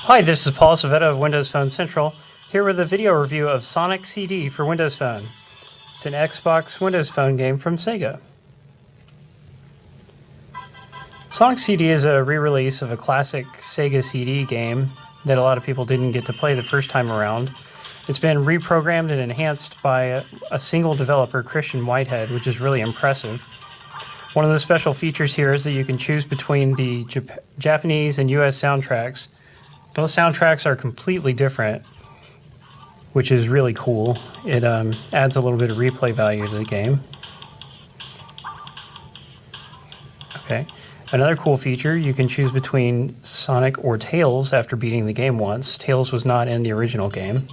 Hi, this is Paul Savetta of Windows Phone Central, here with a video review of Sonic CD for Windows Phone. It's an Xbox Windows Phone game from Sega. Sonic CD is a re-release of a classic Sega CD game that a lot of people didn't get to play the first time around. It's been reprogrammed and enhanced by a single developer, Christian Whitehead, which is really impressive. One of the special features here is that you can choose between the Japanese and US soundtracks. Both soundtracks are completely different, which is really cool. It adds a little bit of replay value to the game. Okay. Another cool feature, you can choose between Sonic or Tails after beating the game once. Tails was not in the original game.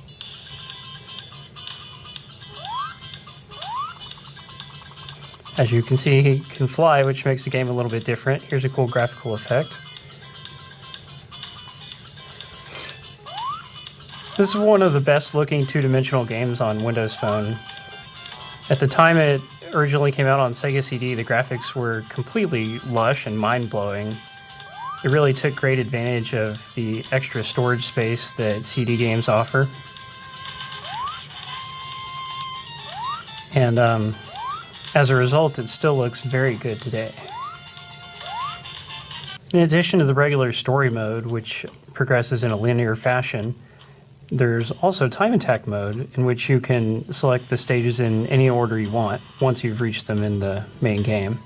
As you can see, he can fly, which makes the game a little bit different. Here's a cool graphical effect. This is one of the best looking two-dimensional games on Windows Phone. At the time it originally came out on Sega CD, the graphics were completely lush and mind-blowing. It really took great advantage of the extra storage space that CD games offer. And as a result, it still looks very good today. In addition to the regular story mode, which progresses in a linear fashion, there's also time attack mode, in which you can select the stages in any order you want once you've reached them in the main game.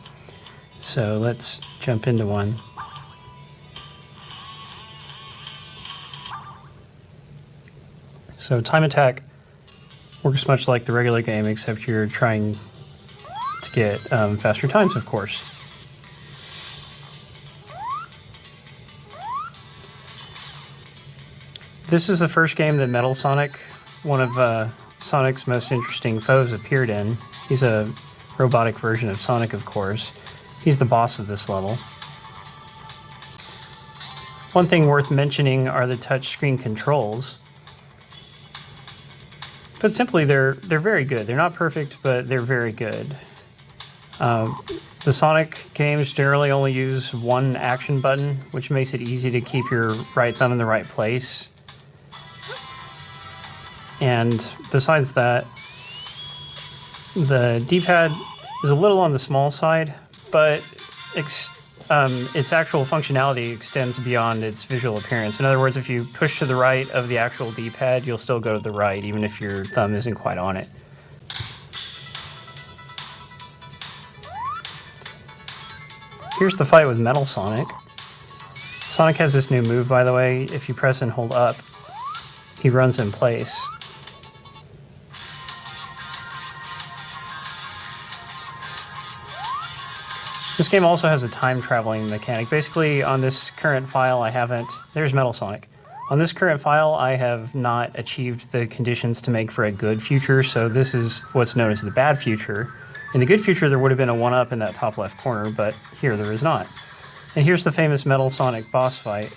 So let's jump into one. So time attack works much like the regular game, except you're trying to get faster times, of course. This is the first game that Metal Sonic, one of Sonic's most interesting foes, appeared in. He's a robotic version of Sonic, of course. He's the boss of this level. One thing worth mentioning are the touchscreen controls. Put simply, they're very good. They're not perfect, but they're very good. The Sonic games generally only use one action button, which makes it easy to keep your right thumb in the right place. And besides that, the D-pad is a little on the small side, but its actual functionality extends beyond its visual appearance. In other words, if you push to the right of the actual D-pad, you'll still go to the right, even if your thumb isn't quite on it. Here's the fight with Metal Sonic. Sonic has this new move, by the way. If you press and hold up, he runs in place. This game also has a time-traveling mechanic. Basically, on this current file, there's Metal Sonic. On this current file, I have not achieved the conditions to make for a good future, so this is what's known as the bad future. In the good future, there would have been a 1-up in that top left corner, but here there is not. And here's the famous Metal Sonic boss fight.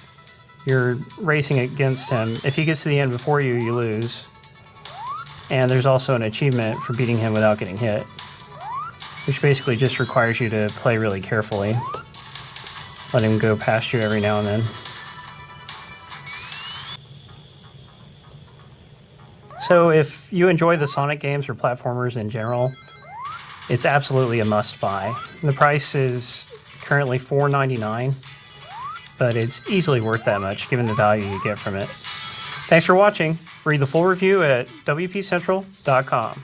You're racing against him. If he gets to the end before you, you lose. And there's also an achievement for beating him without getting hit, which basically just requires you to play really carefully. Let him go past you every now and then. So if you enjoy the Sonic games or platformers in general, it's absolutely a must-buy. The price is currently $4.99, but it's easily worth that much given the value you get from it. Thanks for watching. Read the full review at wpcentral.com.